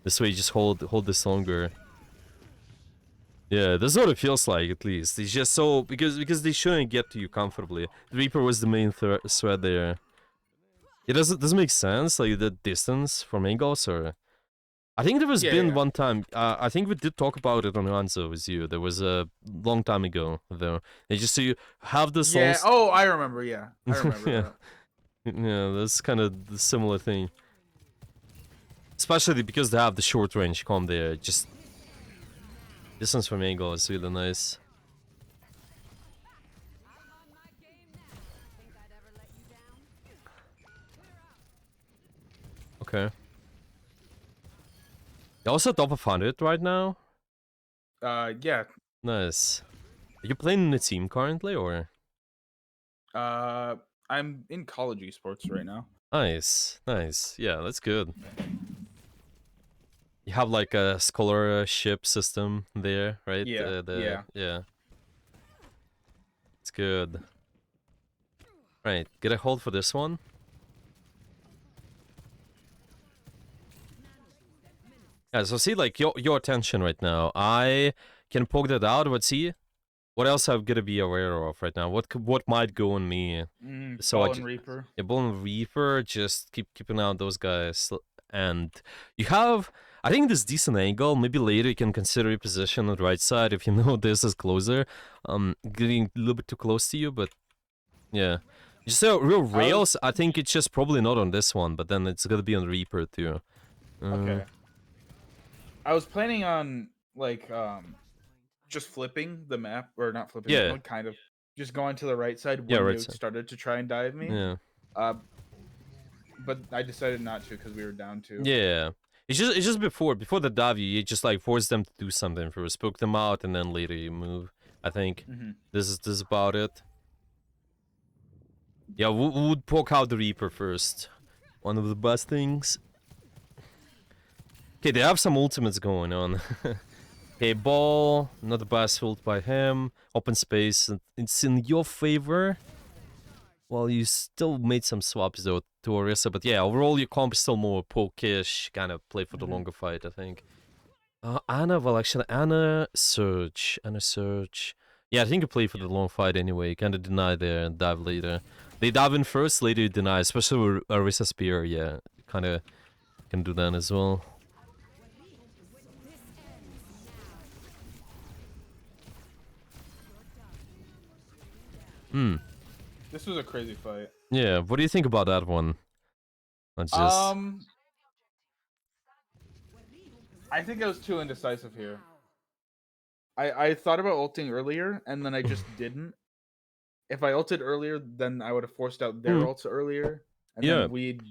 this way you just hold this longer. Yeah, that's what it feels like, at least. It's just so because they shouldn't get to you comfortably. The Reaper was the main threat there. It doesn't make sense, like the distance from angles, or I think there was Yeah, been yeah. one time. I think we did talk about it on Hanzo with you. There was a long time ago though. They just so you have the Yeah. souls. Oh, I remember. Yeah, I remember Yeah, that. yeah, that's kind of the similar thing. Especially because they have the short range comp there. Just distance from angle is really nice. I'm on my game now. Think I'd ever let you down? Okay. You're also top of 100 right now. Yeah. Nice. Are you playing in a team currently or? I'm in college esports right now. Nice, nice. Yeah, that's good. You have like a scholarship system there, right? Yeah. Yeah. Yeah, it's good. Right, get a hold for this one. Yeah, so see, like your attention right now. I can poke that out, but see, what else I'm gonna be aware of right now? What might go on me? So Fallen Reaper. yeah, Bone Reaper, just keeping out those guys, and you have. I think this decent angle. Maybe later you can consider your position on the right side if you know this is closer. Getting a little bit too close to you, but yeah. Just so real rails. I think it's just probably not on this one, but then it's gonna be on Reaper too. Okay. I was planning on like just flipping the map, or not flipping, Yeah. like, kind of just going to the right side Yeah, when right you side. started to try and dive me. Yeah. But I decided not to because we were down to. Yeah. It's just before the dive, you just like force them to do something first, poke them out, and then later you move. I think this is about it. Yeah, we would poke out the Reaper first. One of the best things. Okay, they have some ultimates going on. Okay, ball, not the best ult by him. Open space, it's in your favor. Well, you still made some swaps though to Orisa, but yeah, overall your comp is still more pokish, kind of play for the longer fight, I think. Anna, well actually, Anna Surge. Yeah, I think you play for the long fight anyway. You kind of deny there and dive later. They dive in first, later you deny, especially with Orisa Spear, yeah. Kind of can do that as well. This was a crazy fight. Yeah, what do you think about that one? Let's just... I think I was too indecisive here. I thought about ulting earlier, and then I just didn't. If I ulted earlier, then I would have forced out their ults earlier, and Yeah. then we'd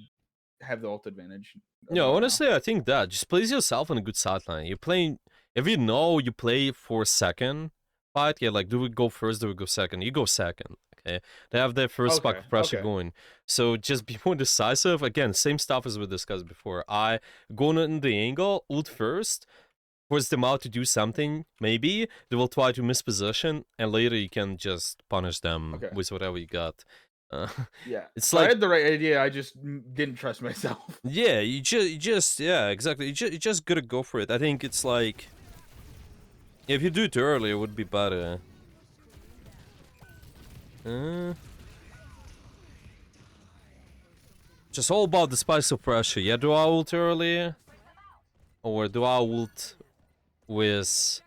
have the ult advantage. Yeah, honestly, I think that. Just place yourself on a good sideline. You're playing... If you know you play for second fight, yeah, like, do we go first, do we go second? You go second, okay? They have their first spike of pressure going. So just be more decisive. Again, same stuff as we discussed before. I go in the angle, ult first, force them out to do something, maybe. They will try to misposition, and later you can just punish them with whatever you got. Yeah, it's so like I had the right idea. I just didn't trust myself. Yeah, you just yeah, exactly. You just gotta go for it. I think it's like if you do it earlier, it would be better. Just all about the spice of pressure. Yeah, do I ult earlier, or do I ult with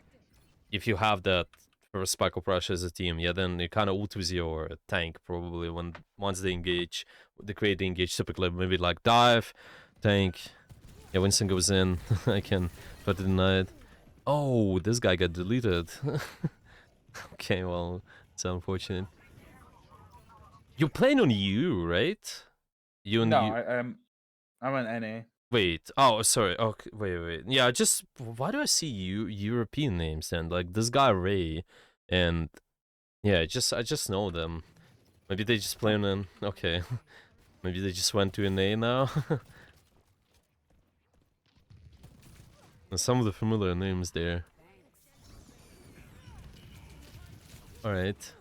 if you have that first spike of pressure as a team? Yeah, then you kind of ult with your tank probably once they engage. They create the engage typically maybe like dive, tank. Yeah, Winston goes in. I can try to deny it. Oh, this guy got deleted. Okay, well, it's unfortunate. You're playing on EU, right? You and No, you. I'm an NA. Wait. Oh, sorry. Okay, wait. Yeah, just why do I see European names then? Like this guy Ray, and yeah, I just know them. Maybe they just play on. Okay, maybe they just went to NA now. And some of the familiar names there. Alright.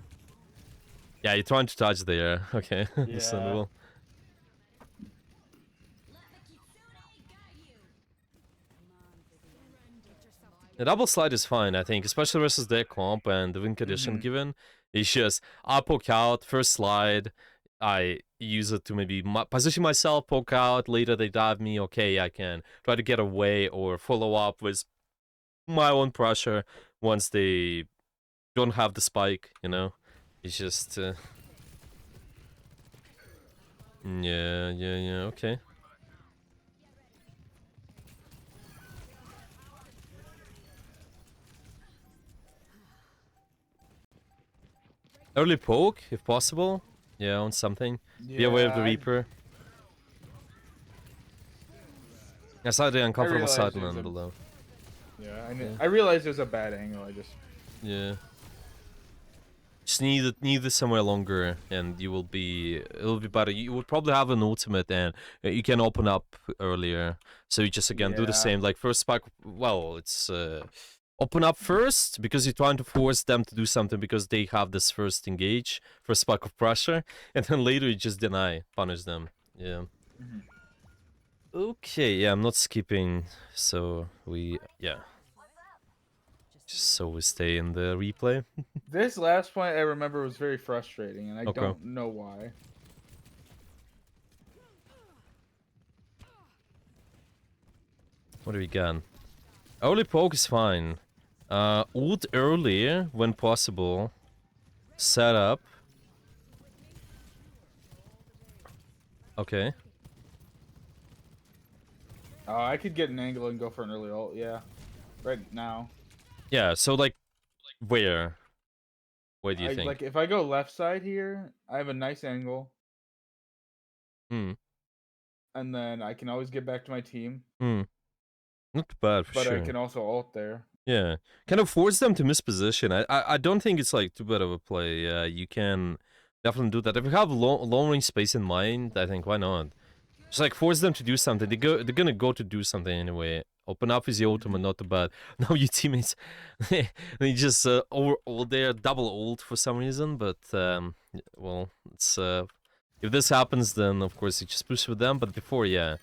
Yeah, you're trying to touch there. Okay, understandable. The double slide is fine, I think, especially versus their comp and the win condition given. It's just I poke out, first slide, I use it to maybe position myself, poke out. Later they dive me. Okay, I can try to get away or follow up with my own pressure once they don't have the spike. You know, it's just yeah. Okay. Early poke, if possible. Yeah, on something. Be aware of the Yeah, Reaper. I saw the I uncomfortable realized side it was and a, below. Yeah. I realized it was a bad angle. I just Yeah. Just need it somewhere longer, and it'll be better. You will probably have an ultimate, and you can open up earlier. So you just again do the yeah. same. Like first spike. Well, it's open up first because you're trying to force them to do something because they have this first engage, first spike of pressure, and then later you just punish them. Yeah. Mhm. Okay. Yeah, I'm not skipping. So just so we stay in the replay. This last point I remember was very frustrating, and I Okay. don't know why. What do we got? Early poke is fine. Ult earlier when possible. Set up. Okay. Oh, I could get an angle and go for an early ult. Yeah, right now. Yeah, so like, where? Where do you I think? like if I go left side here, I have a nice angle, Hmm. and then I can always get back to my team. Hmm. Not too bad for But I sure. can also ult there. Yeah. Kind of force them to misposition. I don't think it's like too bad of a play. Yeah, you can definitely do that. If you have long range space in mind, I think why not? Just like force them to do something. They're gonna go to do something anyway. Open up is the ultimate, not too bad. Now your teammates they just over ult there, double ult for some reason, but well, it's if this happens then of course you just push with them, but before yeah.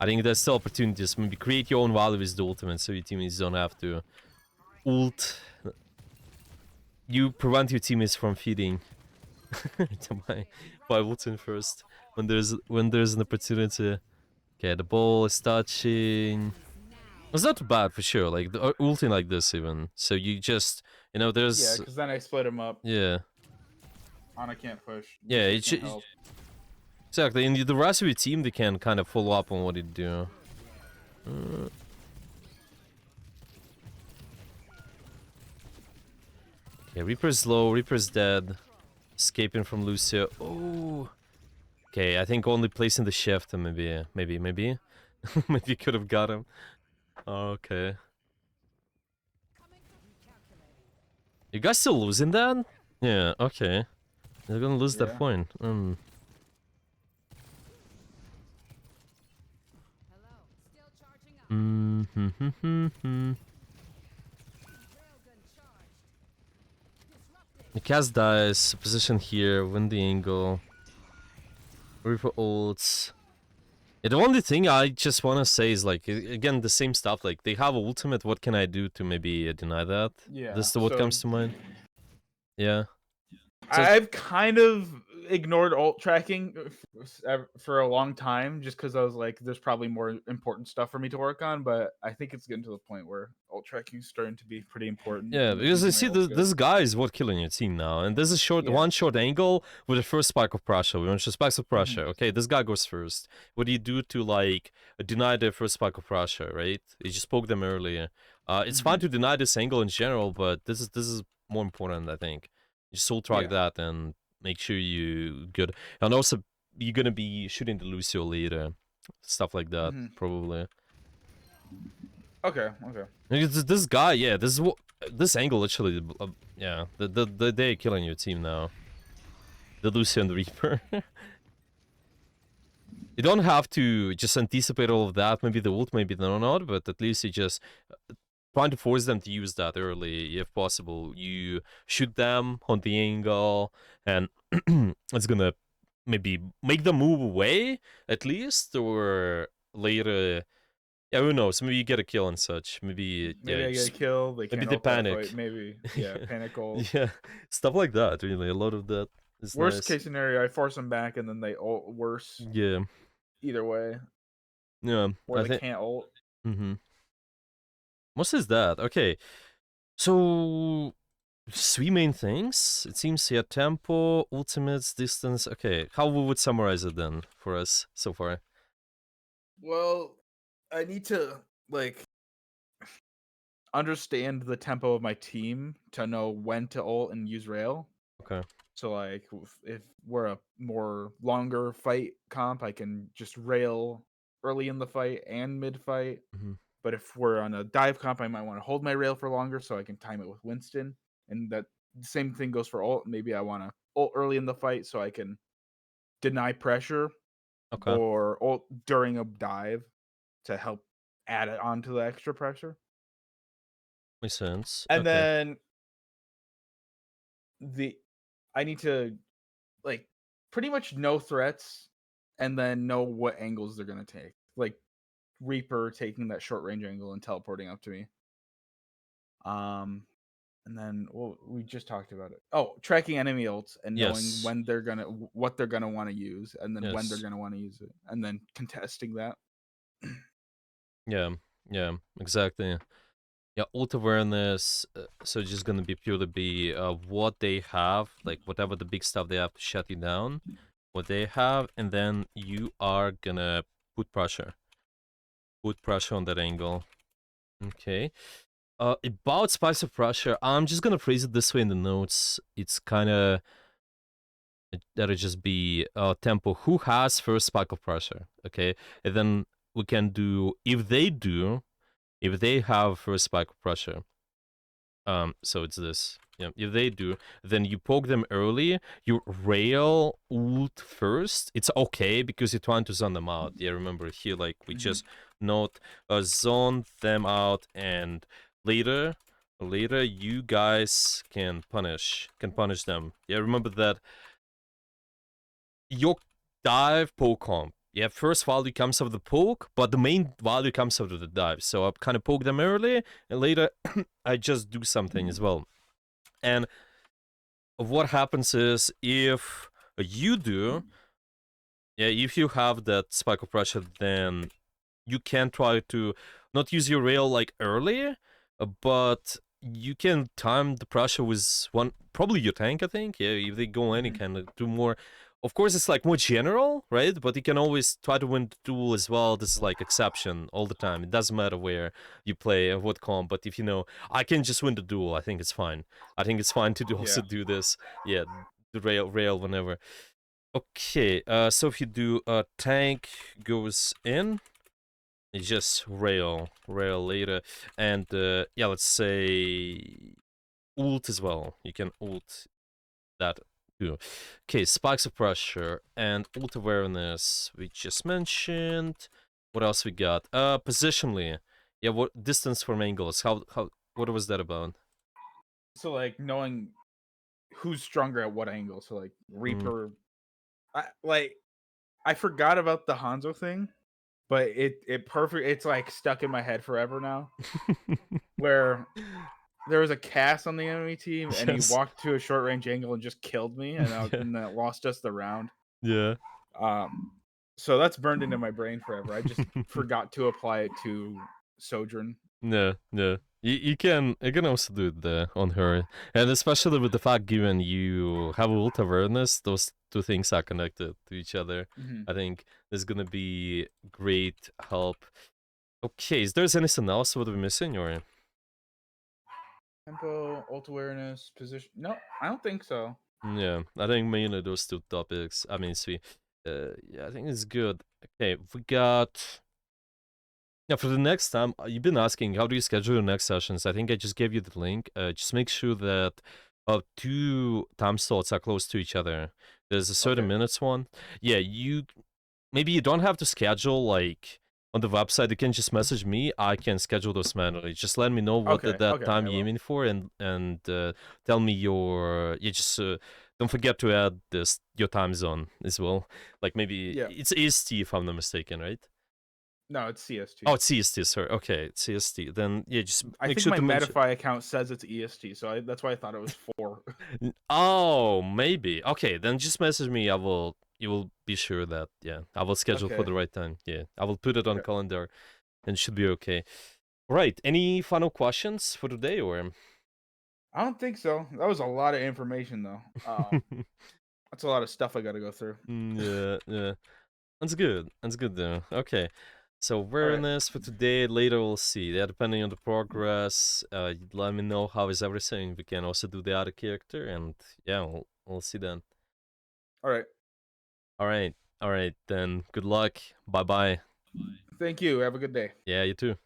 I think there's still opportunities. Maybe create your own value with the ultimate so your teammates don't have to ult. You prevent your teammates from feeding by ulting first when there's an opportunity. Okay, the ball is touching. It's not too bad for sure. Like the ulting like this even. So you just Yeah, there's because then I split him up. yeah Ana can't push. yeah Lucio it can't should help. exactly. And the rest of your team they can kind of follow up on what you do. Okay, Reaper's low. Reaper's dead. Escaping from Lucio. Oh. Okay, I think only placing the shift and maybe maybe could have got him. Okay. You guys still losing that? Yeah, okay. They're gonna lose that Yeah. point. Hello. Still charging up. Mm-hmm. Railgun charged. Disrupting. The cast dies, position here, win the angle. Reaper ults. Yeah, the only thing I just wanna say is like again the same stuff. Like they have ultimate. What can I do to maybe deny that? Yeah. This is what so comes to mind. Yeah. So I've kind of ignored ult tracking for a long time just because I was like, there's probably more important stuff for me to work on. But I think it's getting to the point where ult tracking is starting to be pretty important. yeah, and because I using see my ults good. this guy is what killing your team now, and there's a Yeah. one short angle with the first spike of pressure. We want to spikes of pressure. Mm-hmm. Okay, this guy goes first. What do you do to like deny the first spike of pressure? Right? You just spoke them earlier. It's fine to deny this angle in general, but this is more important. I think you soul track that and make sure you good. And also, you're gonna be shooting the Lucio later, stuff like that probably. Okay. Okay. This guy, yeah, this angle literally, yeah, they're killing your team now. The Lucio and the Reaper. You don't have to just anticipate all of that. Maybe the ult, maybe they're not, but at least you just trying to force them to use that early if possible. You shoot them on the angle, and it's gonna maybe make them move away at least, or later. Yeah, who knows? Maybe you get a kill and such. Maybe Maybe yeah, I get a kill. They maybe can't they ult that panic. fight. Maybe panic ult. Yeah, stuff like that. Really, a lot of that. It's Worst nice. case scenario, I force them back, and then they ult worse Yeah, either way, yeah. or I they think. can't ult. Mm-hmm. What is that? Okay, so three main things. It seems here: tempo, ultimates, distance. Okay, how we would summarize it then for us so far? Well, I need to like understand the tempo of my team to know when to ult and use rail. Okay. So like if we're a more longer fight comp, I can just rail early in the fight and mid fight. Mm-hmm. But if we're on a dive comp, I might want to hold my rail for longer so I can time it with Winston. And that same thing goes for ult. Maybe I want to ult early in the fight so I can deny pressure Okay. or ult during a dive to help add it onto the extra pressure. Makes sense. And Okay. then I need to like pretty much know threats and then know what angles they're gonna take. Like Reaper taking that short range angle and teleporting up to me. And then we just talked about it. Oh, tracking enemy ults and knowing Yes. when they're gonna what they're gonna want to use, and then when they're Yes. gonna want to use it, and then contesting that. Yeah. Yeah. Exactly. Yeah. Ult awareness. So just gonna be purely be what they have, like whatever the big stuff they have to shut you down, what they have, and then you are gonna put pressure. Put pressure on that angle. Okay. About spice of pressure, I'm just gonna phrase it this way in the notes. It's kind of that'll just be tempo. Who has first spike of pressure? Okay, and then we can do if they do, if they have first spike of pressure. So it's this. Yeah, if they do, then you poke them early. You rail ult first. It's okay because you're trying to zone them out. Yeah, remember here, like we just note zone them out, and later, you guys can punish them. Yeah, remember that your dive poke comp. Yeah, first value comes out of the poke, but the main value comes out of the dive. So I kind of poke them early, and later I just do something as well. And what happens is if you do, yeah, if you have that spike of pressure, then you can try to not use your rail like early, but you can time the pressure with one, probably your tank, I think. Yeah, if they go in, you can do more. Of course, it's like more general, right? But you can always try to win the duel as well. This is like exception all the time. It doesn't matter where you play and what comp, but if you know, I can just win the duel, I think it's fine. I think it's fine to also do this. Yeah, the rail whenever. Okay, so if you do tank goes in, it's just rail later, and yeah, let's say ult as well. You can ult that too. Okay, spikes of pressure and ult awareness we just mentioned. What else we got? Positionally, yeah. What distance from angles? How what was that about? So like knowing who's stronger at what angle. So like Reaper, I forgot about the Hanzo thing, but it's like stuck in my head forever now. Where there was a cast on the enemy team, and he Yes. walked to a short range angle and just killed me, and, Yeah. and that lost us the round. Yeah. So that's burned into my brain forever. I just forgot to apply it to Sojourn. No, no. You can also do it on her, and especially with the fact given you have ult awareness, those two things are connected to each other. I think there's gonna be great help. Okay, is there anything else what we're missing or? Tempo, ult awareness, position. No, I don't think so. Yeah, I think mainly those two topics. I mean, see, yeah, I think it's good. Okay, we got. Yeah, for the next time, you've been asking how do you schedule your next sessions. I think I just gave you the link. Just make sure that two time slots are close to each other. There's a 30 minutes one. Yeah, maybe you don't have to schedule like on the website. You can just message me. I can schedule those manually. Just let me know what that time you're aiming for, and tell me your. You just don't forget to add your time zone as well. Like maybe it's EST if I'm not mistaken, right? No, it's CST. Oh, it's CST. Sorry. Okay, it's CST. Then yeah, just I make think sure my to mention. Metafy account says it's EST, so that's why I thought it was 4. Oh, maybe. Okay, then just message me. I will. You will be sure that I will schedule for Okay. the right time. Yeah, I will put it on Okay. calendar, and it should be okay. Right. Any final questions for today, or? I don't think so. That was a lot of information, though. That's a lot of stuff I got to go through. Yeah. That's good. That's good though. Okay. So right. awareness for today. Later we'll see. Yeah, depending on the progress. Let me know how is everything. We can also do the other character, and yeah, we'll see then. All right. All right. All right. Then good luck. Bye bye. Thank you. Have a good day. Yeah, you too.